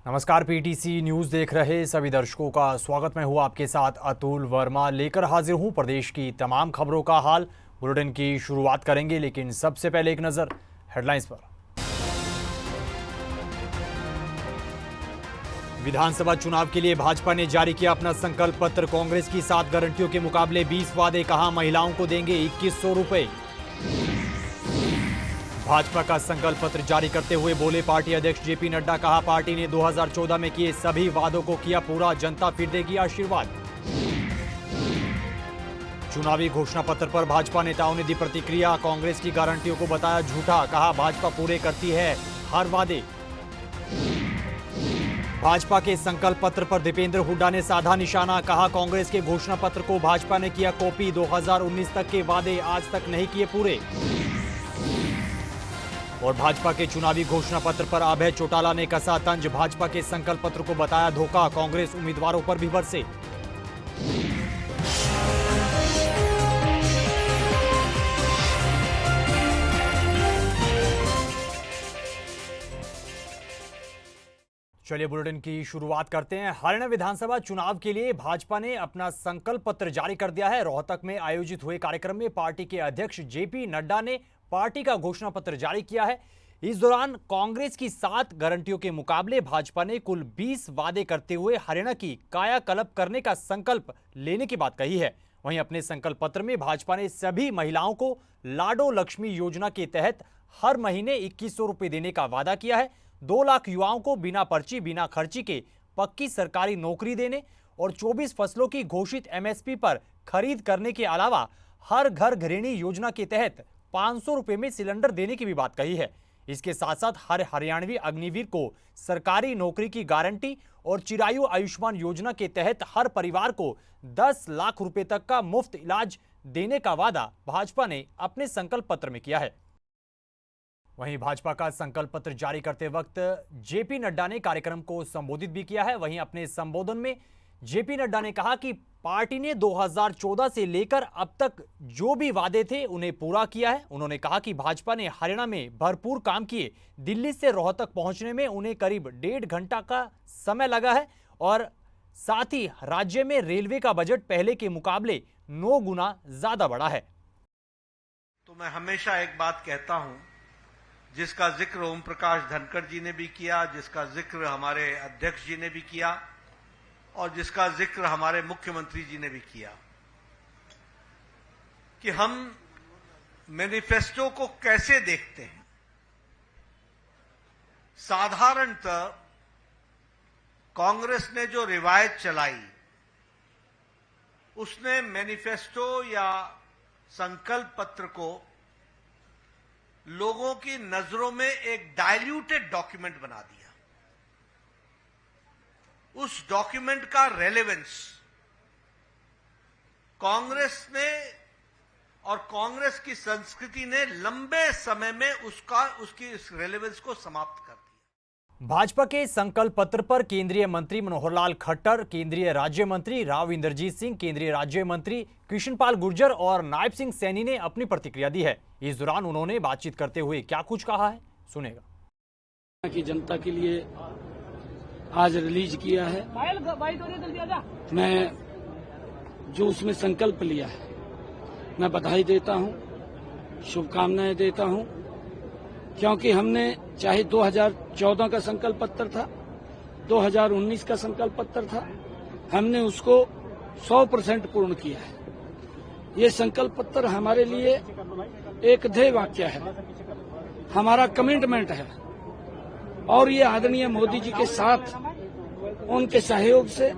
नमस्कार, PTC news देख रहे सभी दर्शकों का स्वागत। मैं हूं आपके साथ अतुल वर्मा, लेकर हाजिर हूं प्रदेश की तमाम खबरों का हाल। बुलेटिन की शुरुआत करेंगे, लेकिन सबसे पहले एक नजर हेडलाइंस पर। विधानसभा चुनाव के लिए भाजपा ने जारी किया अपना संकल्प पत्र। कांग्रेस की 7 गारंटियों के मुकाबले 20 वादे, कहा महिलाओं को देंगे 2100 रुपए। भाजपा का संकल्प पत्र जारी करते हुए बोले पार्टी अध्यक्ष जेपी नड्डा, कहा पार्टी ने 2014 में किए सभी वादों को किया पूरा, जनता फिर देगी आशीर्वाद। चुनावी घोषणा पत्र पर भाजपा नेताओं ने दी प्रतिक्रिया, कांग्रेस की गारंटियों को बताया झूठा, कहा भाजपा पूरे करती है हर वादे। भाजपा के संकल्प पत्र पर दीपेंद्र हुड्डा ने साधा निशाना, कहा कांग्रेस के घोषणा पत्र को भाजपा ने किया कॉपी, 2019 तक के वादे आज तक नहीं किए पूरे। और भाजपा के चुनावी घोषणा पत्र पर अभय चौटाला ने कसा तंज, भाजपा के संकल्प पत्र को बताया धोखा, कांग्रेस उम्मीदवारों पर भी बरसे। चलिए बुलेटिन की शुरुआत करते हैं। हरियाणा विधानसभा चुनाव के लिए भाजपा ने अपना संकल्प पत्र जारी कर दिया है। रोहतक में आयोजित हुए कार्यक्रम में पार्टी के अध्यक्ष जेपी नड्डा ने पार्टी का घोषणा पत्र जारी किया है। इस दौरान कांग्रेस की 7 गारंटियों के मुकाबले भाजपा ने कुल 20 वादे करते हुए हरियाणा की कायाकल्प करने का संकल्प लेने की बात कही है। वहीं अपने संकल्प पत्र में भाजपा ने सभी महिलाओं को लाडो लक्ष्मी योजना के तहत हर महीने 2100 रुपए देने का वादा किया है। 2 लाख युवाओं को बिना पर्ची बिना खर्ची के पक्की सरकारी नौकरी देने और 24 फसलों की घोषित एमएसपी पर खरीद करने के अलावा हर घर गृहिणी योजना के तहत 500 रुपए में सिलेंडर देने की भी बात कही है। इसके साथ साथ हर हरियाणवी अग्निवीर को सरकारी नौकरी की गारंटी और चिरायु आयुष्मान योजना के तहत हर परिवार को 10 लाख रुपए तक का मुफ्त इलाज देने का वादा भाजपा ने अपने संकल्प पत्र में किया है। वहीं भाजपा का संकल्प पत्र जारी करते वक्त जेपी नड्डा ने कार्यक्रम को संबोधित भी किया है। वहीं अपने संबोधन में जेपी नड्डा ने कहा कि पार्टी ने 2014 से लेकर अब तक जो भी वादे थे उन्हें पूरा किया है। उन्होंने कहा कि भाजपा ने हरियाणा में भरपूर काम किए। दिल्ली से रोहतक पहुंचने में उन्हें करीब 1.5 घंटा का समय लगा है और साथ ही राज्य में रेलवे का बजट पहले के मुकाबले 9 गुना ज्यादा बढ़ा है। तो मैं हमेशा एक बात कहता हूं, जिसका जिक्र ओम प्रकाश धनखड़ जी ने भी किया, जिसका जिक्र हमारे अध्यक्ष जी ने भी किया और जिसका जिक्र हमारे मुख्यमंत्री जी ने भी किया, कि हम मैनिफेस्टो को कैसे देखते हैं। साधारणतः कांग्रेस ने जो रिवायत चलाई उसने मैनिफेस्टो या संकल्प पत्र को लोगों की नजरों में एक डाइल्यूटेड डॉक्यूमेंट बना दिया। उस डॉक्यूमेंट का रेलेवेंस कांग्रेस ने और कांग्रेस की संस्कृति ने लंबे समय में उसकी इस रेलेवेंस को समाप्त कर दिया। भाजपा के संकल्प पत्र पर केंद्रीय मंत्री मनोहर लाल खट्टर, केंद्रीय राज्य मंत्री राव इंद्रजीत सिंह, केंद्रीय राज्य मंत्री कृष्णपाल गुर्जर और नायब सिंह सैनी ने अपनी प्रतिक्रिया दी है। इस दौरान उन्होंने बातचीत करते हुए क्या कुछ कहा है, सुनेगा। की जनता के लिए आज रिलीज किया है। मैं जो उसमें संकल्प लिया है मैं बधाई देता हूं, शुभकामनाएं देता हूं, क्योंकि हमने चाहे 2014 का संकल्प पत्र था, 2019 का संकल्प पत्र था, हमने उसको 100% पूर्ण किया है। ये संकल्प पत्र हमारे लिए एक ध्येय वाक्य है, हमारा कमिटमेंट है और ये आदरणीय मोदी जी के साथ उनके सहयोग से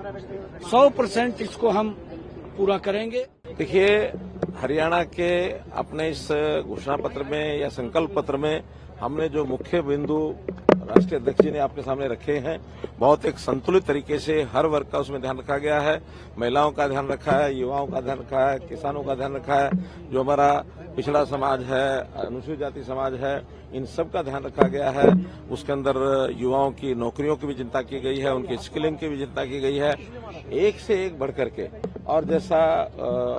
100% इसको हम पूरा करेंगे। देखिए, हरियाणा के अपने इस घोषणा पत्र में या संकल्प पत्र में हमने जो मुख्य बिंदु राष्ट्रीय अध्यक्ष जी ने आपके सामने रखे हैं, बहुत एक संतुलित तरीके से हर वर्ग का उसमें ध्यान रखा गया है। महिलाओं का ध्यान रखा है, युवाओं का ध्यान रखा है, किसानों का ध्यान रखा है, जो हमारा पिछड़ा समाज है, अनुसूचित जाति समाज है, इन सब का ध्यान रखा गया है। उसके अंदर युवाओं की नौकरियों की भी चिंता की गई है, उनकी स्किलिंग की भी चिंता की गई है, एक से एक बढ़ करके। और जैसा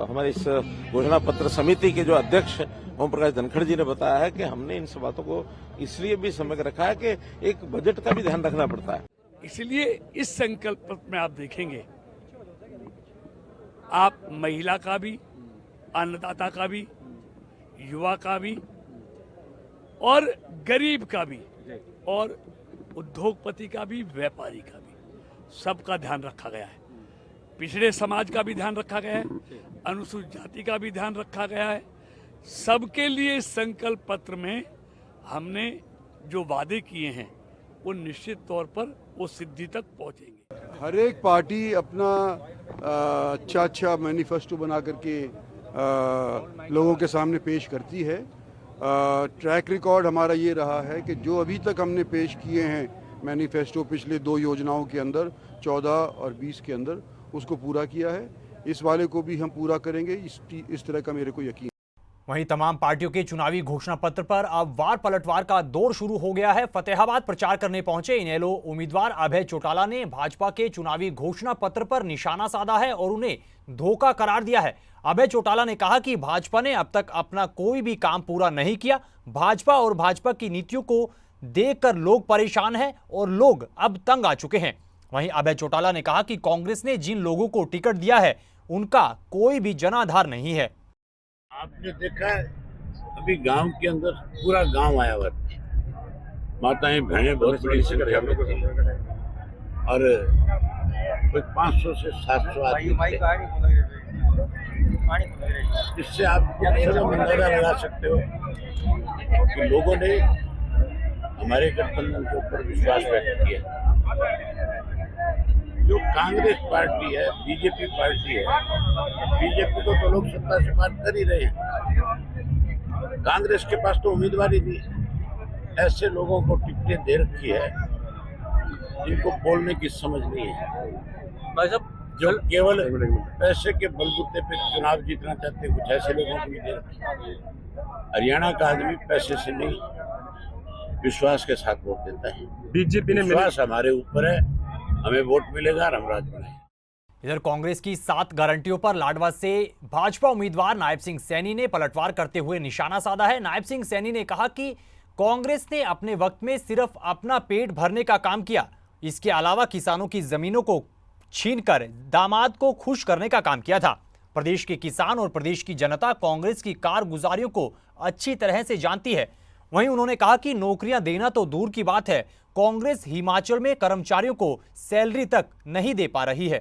हमारी इस घोषणा पत्र समिति के जो अध्यक्ष ओम प्रकाश धनखड़ जी ने बताया है कि हमने इन सब बातों को इसलिए भी समझ रखा है कि एक बजट का भी ध्यान रखना पड़ता है। इसलिए इस संकल्प पत्र में आप देखेंगे, आप महिला का भी, अन्नदाता का भी, युवा का भी और गरीब का भी और उद्योगपति का भी, व्यापारी का भी, सबका ध्यान रखा गया है। पिछड़े समाज का भी ध्यान रखा गया है, अनुसूचित जाति का भी ध्यान रखा गया है। सबके लिए इस संकल्प पत्र में हमने जो वादे किए हैं वो निश्चित तौर पर वो सिद्धि तक पहुंचेंगे। हर एक पार्टी अपना अच्छा मैनिफेस्टो बना करके लोगों के सामने पेश करती है। ट्रैक रिकॉर्ड हमारा ये रहा है कि जो अभी तक हमने पेश किए हैं मैनिफेस्टो पिछले 2 योजनाओं के अंदर 14 और 20 के अंदर, उसको पूरा किया है। इस वाले को भी हम पूरा करेंगे, इस तरह का मेरे को यकीन। वहीं तमाम पार्टियों के चुनावी घोषणा पत्र पर अब वार पलटवार का दौर शुरू हो गया है। फतेहाबाद प्रचार करने पहुंचे इनेलो उम्मीदवार अभय चौटाला ने भाजपा के चुनावी घोषणा पत्र पर निशाना साधा है और उन्हें धोखा करार दिया है। अभय चौटाला ने कहा कि भाजपा ने अब तक अपना कोई भी काम पूरा नहीं किया। भाजपा और भाजपा की नीतियों को देखकर लोग परेशान हैं और लोग अब तंग आ चुके हैं। वहीं अभय चौटाला ने कहा कि कांग्रेस ने जिन लोगों को टिकट दिया है उनका कोई भी जनाधार नहीं है। आपने देखा है अभी गांव के अंदर पूरा गांव आया हुआ था, माताएं बहनें बहुत बड़ी संख्या में थी और कुछ 500 से 700 आदमी थे। इससे आप अंदाजा लगा सकते हो कि लोगों ने हमारे गठबंधन के ऊपर विश्वास व्यक्त किया। जो कांग्रेस पार्टी है, बीजेपी पार्टी है, बीजेपी को तो लोग सत्ता से बात कर ही रहे हैं, कांग्रेस के पास तो उम्मीदवार ही नहीं। ऐसे लोगों को टिकटें दे रखी है जिनको बोलने की समझ नहीं है, भाई साहब, जो केवल पैसे के बलबूते पे चुनाव जीतना चाहते हैं। कुछ ऐसे लोगों को भी दे रखी है। हरियाणा का आदमी पैसे से नहीं, विश्वास के साथ वोट देता है। बीजेपी ने विश्वास हमारे ऊपर है, हमें वोट मिलेगा और हम राज बनाएंगे। इधर कांग्रेस की 7 गारंटियों पर लाडवा से भाजपा उम्मीदवार नायब सिंह सैनी ने पलटवार करते हुए निशाना साधा है। नायब सिंह सैनी ने कहा कि कांग्रेस ने अपने वक्त में सिर्फ अपना पेट भरने का काम किया, इसके अलावा किसानों की जमीनों को छीनकर दामाद को खुश करने का काम किया था। प्रदेश के किसान और प्रदेश की जनता कांग्रेस की कारगुजारियों को अच्छी तरह से जानती है। वहीं उन्होंने कहा कि नौकरियां देना तो दूर की बात है, कांग्रेस हिमाचल में कर्मचारियों को सैलरी तक नहीं दे पा रही है।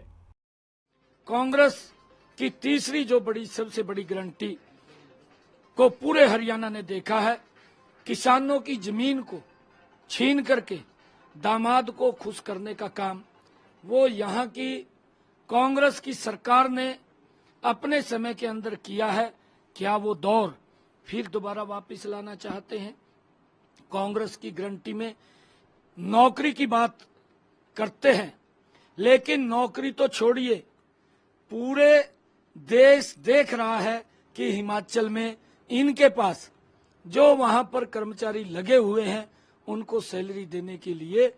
कांग्रेस की तीसरी जो सबसे बड़ी गारंटी को पूरे हरियाणा ने देखा है, किसानों की जमीन को छीन करके दामाद को खुश करने का काम वो यहाँ की कांग्रेस की सरकार ने अपने समय के अंदर किया है। क्या वो दौर फिर दोबारा वापस लाना चाहते हैं? कांग्रेस की गारंटी में नौकरी की बात करते हैं, लेकिन नौकरी तो छोड़िए, पूरे देश देख रहा है कि हिमाचल में इनके पास जो वहां पर कर्मचारी लगे हुए हैं उनको सैलरी देने के लिए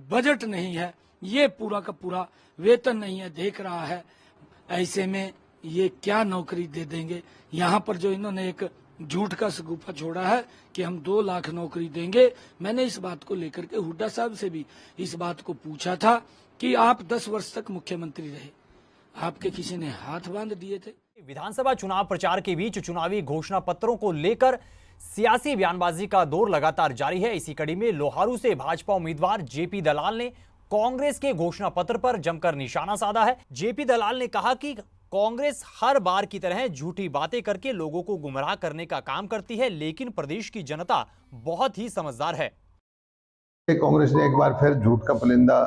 बजट नहीं है, ये पूरा का पूरा वेतन नहीं है, देख रहा है। ऐसे में ये क्या नौकरी दे देंगे? यहाँ पर जो इन्होंने एक झूठ का सगुफा छोड़ा है कि हम 2 लाख नौकरी देंगे। मैंने इस बात को लेकर के हुड्डा साहब से भी इस बात को पूछा था कि आप 10 वर्ष तक मुख्यमंत्री रहे, आपके किसी ने हाथ बांध दिए थे? विधानसभा चुनाव प्रचार के बीच चुनावी घोषणा पत्रों को लेकर सियासी बयानबाजी का दौर लगातार जारी है। इसी कड़ी में लोहारू से भाजपा उम्मीदवार जेपी दलाल ने कांग्रेस के घोषणा पत्र पर जमकर निशाना साधा है। जेपी दलाल ने कहा कि कांग्रेस हर बार की तरह झूठी बातें करके लोगों को गुमराह करने का काम करती है, लेकिन प्रदेश की जनता बहुत ही समझदार है। कांग्रेस ने एक बार फिर झूठ का पुलिंदा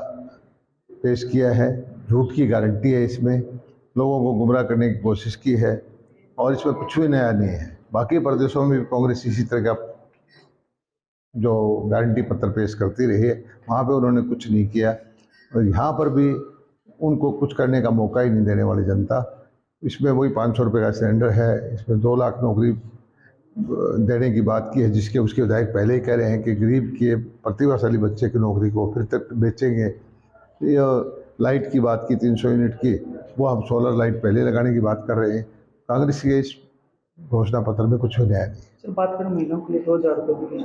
पेश किया है, झूठ की गारंटी है, इसमें लोगों को गुमराह करने की कोशिश की है और इसमें कुछ भी नया नहीं है। बाकी प्रदेशों में भी कांग्रेस इसी तरह का जो गारंटी पत्र पेश करती रही है, वहाँ पे उन्होंने कुछ नहीं किया और यहाँ पर भी उनको कुछ करने का मौका ही नहीं देने वाली जनता। इसमें वही 500 रुपये का सिलेंडर है, इसमें 2 लाख नौकरी देने की बात की है, जिसके उसके विधायक पहले ही कह रहे हैं कि गरीब के प्रतिभाशाली बच्चे की नौकरी को फिर तक बेचेंगे। ये लाइट की बात की 300 यूनिट की, वो हम सोलर लाइट पहले लगाने की बात कर रहे हैं। कांग्रेस के इस घोषणा पत्र में कुछ नया नहीं। बात करें महिलाओं के लिए 2000 रुपये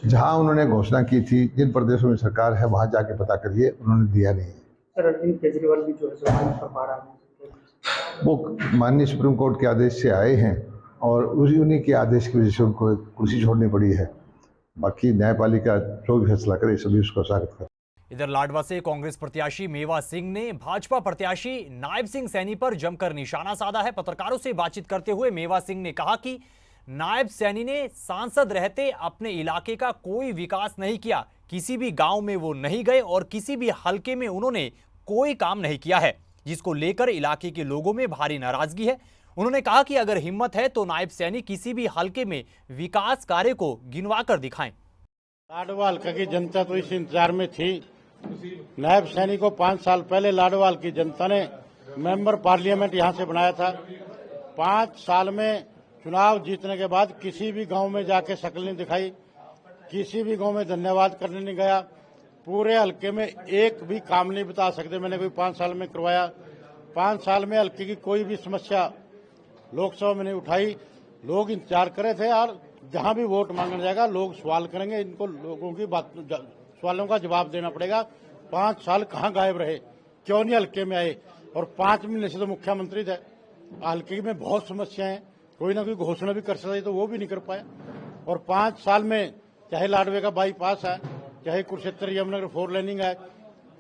जहां उन्होंने घोषणा की थी, जिन प्रदेशों में सरकार है वहां जाके पता करिए, उन्होंने दिया नहीं है। सर, अरविंद केजरीवाल भी जो है सो पर बाहर आ रहे हैं। वो माननीय सुप्रीम कोर्ट के आदेश से आए हैं और उन्हीं के आदेश की वजह से उनको कुर्सी छोड़नी पड़ी है। बाकी न्यायपालिका जो भी फैसला करे सभी उसको स्वागत करें। इधर लाडवा से कांग्रेस प्रत्याशी मेवा सिंह ने भाजपा प्रत्याशी नायब सिंह सैनी पर जमकर निशाना साधा है। पत्रकारों से बातचीत करते हुए मेवा सिंह ने कहा कि नायब सैनी ने सांसद रहते अपने इलाके का कोई विकास नहीं किया, किसी भी गांव में वो नहीं गए और किसी भी हलके में उन्होंने कोई काम नहीं किया है, जिसको लेकर इलाके के लोगों में भारी नाराजगी है। उन्होंने कहा कि अगर हिम्मत है तो नायब सैनी किसी भी हलके में विकास कार्य को गिनवा कर दिखाएं। लाडवाल की जनता तो इस इंतजार में थी। नायब सैनी को 5 साल पहले लाडवाल की जनता ने मेंबर पार्लियामेंट यहां से बनाया था। 5 साल में चुनाव जीतने के बाद किसी भी गांव में जाके शक्ल नहीं दिखाई, किसी भी गांव में धन्यवाद करने नहीं गया। पूरे हल्के में एक भी काम नहीं बता सकते मैंने कोई 5 साल में करवाया। 5 साल में हल्के की कोई भी समस्या लोकसभा में नहीं उठाई। लोग इंतजार करे थे यार, जहां भी वोट मांगने जाएगा लोग सवाल करेंगे, इनको लोगों की बात सवालों का जवाब देना पड़ेगा। 5 साल कहां गायब रहे, क्यों नहीं हल्के में आए? और 5 महीने से तो मुख्यमंत्री थे। हल्के में बहुत समस्याएं, कोई ना कोई घोषणा भी कर सकता है तो वो भी नहीं कर पाया। और 5 साल में चाहे लाडवे का बाईपास है, चाहे कुरुक्षेत्र यमुनानगर 4 लेनिंग है,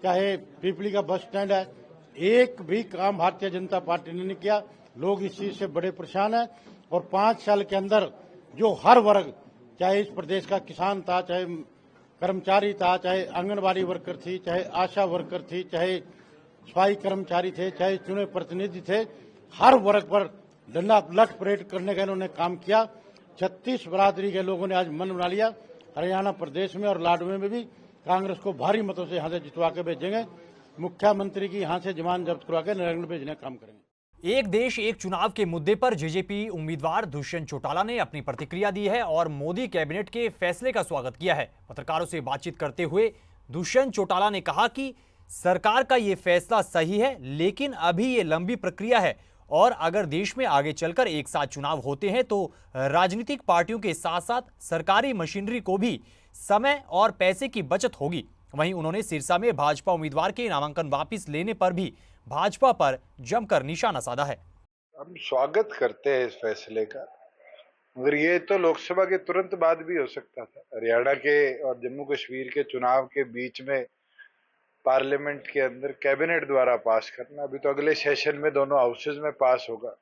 चाहे पीपली का बस स्टैंड है, एक भी काम भारतीय जनता पार्टी ने नहीं किया। लोग इस चीज से बड़े परेशान हैं। और 5 साल के अंदर जो हर वर्ग, चाहे इस प्रदेश का किसान था, चाहे कर्मचारी था, चाहे आंगनबाड़ी वर्कर थी, चाहे आशा वर्कर थी, चाहे सफाई कर्मचारी थे, चाहे चुने प्रतिनिधि थे, हर वर्ग पर डंडा लठ परेड करने का इन्होंने काम किया। 36 बरादरी के लोगों ने आज मन बना लिया। हरियाणा प्रदेश में और लाडवे में भी कांग्रेस को भारी मतों से यहां से जितवा के भेजेंगे। मुख्यमंत्री की यहां से जमान जब्त करवा के नरेंद्र भेजने का काम करेंगे। एक देश एक चुनाव के मुद्दे पर जेजेपी उम्मीदवार दुष्यंत चौटाला ने अपनी प्रतिक्रिया दी है और मोदी कैबिनेट के फैसले का स्वागत किया है। पत्रकारों से बातचीत करते हुए दुष्यंत चौटाला ने कहा कि सरकार का ये फैसला सही है, लेकिन अभी ये लंबी प्रक्रिया है और अगर देश में आगे चलकर एक साथ चुनाव होते हैं तो राजनीतिक पार्टियों के साथ साथ सरकारी मशीनरी को भी समय और पैसे की बचत होगी। वहीं उन्होंने सिरसा में भाजपा उम्मीदवार के नामांकन वापस लेने पर भी भाजपा पर जमकर निशाना साधा है। हम स्वागत करते हैं इस फैसले का, मगर ये तो लोकसभा के तुरंत बाद भी हो सकता था। हरियाणा के और जम्मू कश्मीर के चुनाव के बीच में पार्लियामेंट के अंदर कैबिनेट द्वारा पास करना, अभी तो अगले सेशन में दोनों हाउसेज में पास होगा।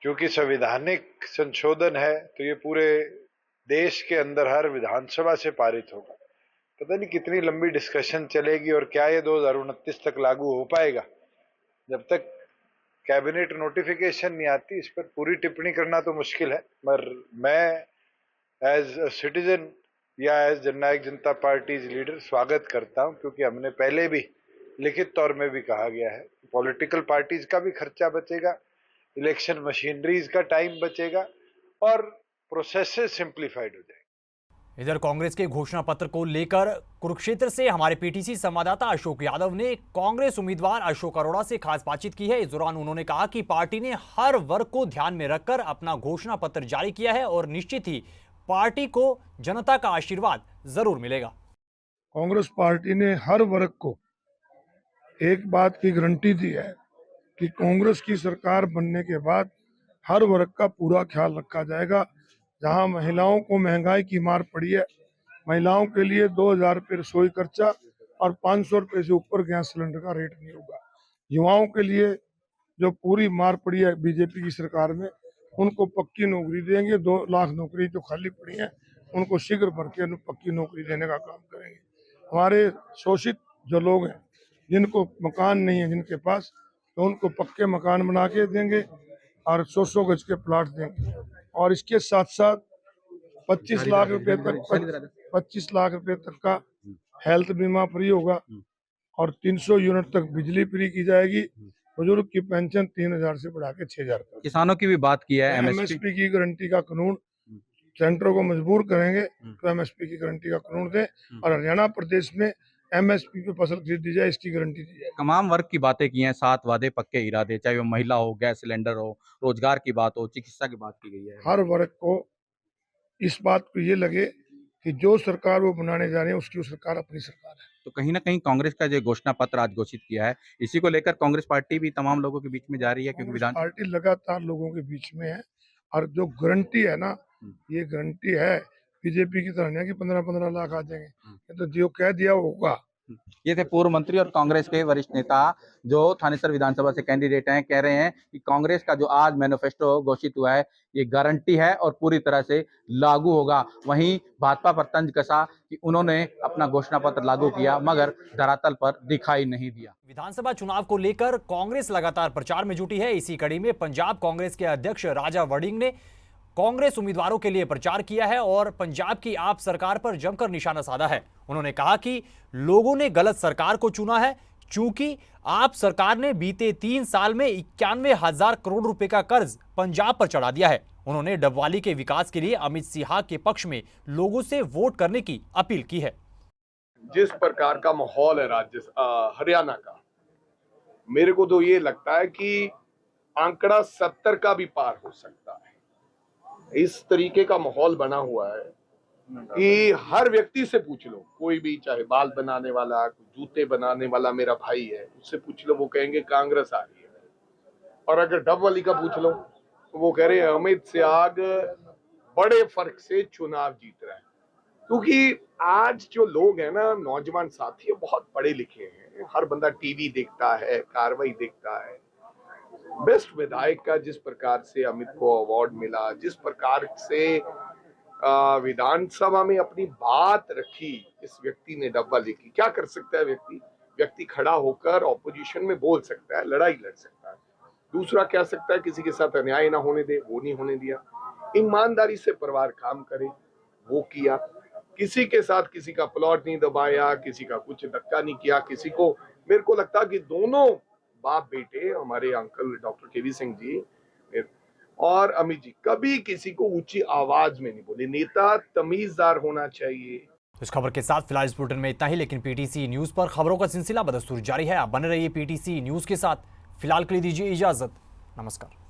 क्योंकि संवैधानिक संशोधन है तो ये पूरे देश के अंदर हर विधानसभा से पारित होगा। पता नहीं कितनी लंबी डिस्कशन चलेगी और क्या ये 2029 तक लागू हो पाएगा। जब तक कैबिनेट नोटिफिकेशन नहीं आती इस पर पूरी टिप्पणी करना तो मुश्किल है। पर मैं एज अ सिटीजन या एज जननायक जनता पार्टी लीडर स्वागत करता हूं, क्योंकि हमने पहले भी लिखित तौर में भी कहा गया है पॉलिटिकल पार्टीज का भी खर्चा बचेगा, इलेक्शन मशीनरीज का टाइम बचेगा और प्रोसेसेस सिंप्लीफाइड हो जाएंगे। इधर कांग्रेस के घोषणा पत्र को लेकर कुरुक्षेत्र से हमारे पीटीसी संवाददाता अशोक यादव ने कांग्रेस उम्मीदवार अशोक अरोड़ा से खास बातचीत की है। इस दौरान उन्होंने कहा कि पार्टी ने हर वर्ग को ध्यान में रखकर अपना घोषणा पत्र जारी किया है और निश्चित ही पार्टी को जनता का आशीर्वाद जरूर मिलेगा। कांग्रेस पार्टी ने हर वर्ग को एक बात की गारंटी दी है कि कांग्रेस की सरकार बनने के बाद हर वर्ग का पूरा ख्याल रखा जाएगा। जहां महिलाओं को महंगाई की मार पड़ी है, महिलाओं के लिए 2000 रुपये रसोई खर्चा और 500 रुपये से ऊपर गैस सिलेंडर का रेट नहीं होगा। युवाओं के लिए जो पूरी मार पड़ी है बीजेपी की सरकार में, उनको पक्की नौकरी देंगे। 2 लाख नौकरी जो खाली पड़ी हैं उनको शीघ्र भर के पक्की नौकरी देने का काम करेंगे। हमारे शोषित जो लोग हैं, जिनको मकान नहीं है जिनके पास, तो उनको पक्के मकान बना के देंगे और 100 गज के प्लाट देंगे। और इसके साथ साथ 25 लाख रुपए तक का हेल्थ बीमा फ्री होगा और 300 यूनिट तक बिजली फ्री की जाएगी। बुजुर्ग की पेंशन 3000 से बढ़ा के 6000 तक। किसानों की भी बात की है। एमएसपी की गारंटी का कानून सेंटर को मजबूर करेंगे तो एमएसपी की गारंटी का कानून दें और हरियाणा प्रदेश में एमएसपी पे फसल खरीदी जाए, इसकी गारंटी दी जाए। तमाम वर्ग की बातें की हैं, 7 वादे पक्के इरादे, चाहे वो महिला हो, गैस सिलेंडर हो, रोजगार की बात हो, चिकित्सा की बात की गई है। हर वर्ग को इस बात को ये लगे कि जो सरकार वो बनाने जा रहे हैं उसकी वो सरकार अपनी सरकार है। तो कहीं ना कहीं कांग्रेस का जो घोषणा पत्र आज घोषित किया है, इसी को लेकर कांग्रेस पार्टी भी तमाम लोगों के बीच में जा रही है, क्योंकि कांग्रेस विधान पार्टी लगातार लोगों के बीच में है और जो गारंटी है ना, ये गारंटी है बीजेपी की तरह नहीं कि 15-15 लाख आ जाएंगे, ये तो जो कह दिया वो होगा। ये थे पूर्व मंत्री और कांग्रेस के वरिष्ठ नेता जो थानेसर विधानसभा से कैंडिडेट हैं, कह रहे हैं कि कांग्रेस का जो आज मैनिफेस्टो घोषित हुआ है ये गारंटी है और पूरी तरह से लागू होगा। वहीं भाजपा पर तंज कसा कि उन्होंने अपना घोषणा पत्र लागू किया मगर धरातल पर दिखाई नहीं दिया। विधानसभा चुनाव को लेकर कांग्रेस लगातार प्रचार में जुटी है। इसी कड़ी में पंजाब कांग्रेस के अध्यक्ष राजा वड़िंग ने कांग्रेस उम्मीदवारों के लिए प्रचार किया है और पंजाब की आप सरकार पर जमकर निशाना साधा है। उन्होंने कहा कि लोगों ने गलत सरकार को चुना है, चूंकि आप सरकार ने बीते 3 साल में 91,000 करोड़ रुपए का कर्ज पंजाब पर चढ़ा दिया है। उन्होंने डबवाली के विकास के लिए अमित सिन्हा के पक्ष में लोगों से वोट करने की अपील की है। जिस प्रकार का माहौल है हरियाणा का, मेरे को तो ये लगता है कि आंकड़ा 70 का भी पार हो सकता है। इस तरीके का माहौल बना हुआ है कि हर व्यक्ति से पूछ लो, कोई भी, चाहे बाल बनाने वाला, जूते बनाने वाला मेरा भाई है, उससे पूछ लो, वो कहेंगे कांग्रेस आ रही है। और अगर डबवाली का पूछ लो तो वो कह रहे हैं अमित शाह बड़े फर्क से चुनाव जीत रहा है। क्योंकि आज जो लोग हैं ना, नौजवान साथी, बहुत पढ़े लिखे हैं, हर बंदा टीवी देखता है, कार्रवाई देखता है। बेस्ट विधायक का जिस प्रकार से अमित को अवार्ड मिला, जिस प्रकार से विधानसभा में अपनी बात रखी इस व्यक्ति ने डबवाली की, क्या कर सकता है व्यक्ति खड़ा होकर ऑपोजिशन में बोल सकता है, लड़ाई लड़ सकता है। दूसरा कह सकता है किसी के साथ अन्याय ना होने दे, वो नहीं होने दिया। ईमानदारी से परिवार काम करे, वो किया। किसी के साथ किसी का प्लॉट नहीं दबाया, किसी का कुछ धक्का नहीं किया, किसी को, मेरे को लगता कि दोनों बाप बेटे हमारे अंकल डॉक्टर केवी सिंह जी और अमित जी कभी किसी को ऊंची आवाज में नहीं बोले। नेता तमीजदार होना चाहिए। इस खबर के साथ फिलहाल इस बुलेटिन में इतना ही, लेकिन पीटीसी न्यूज पर खबरों का सिलसिला बदस्तूर जारी है। आप बने रहिए पीटीसी न्यूज के साथ। फिलहाल के लिए दीजिए इजाजत। नमस्कार।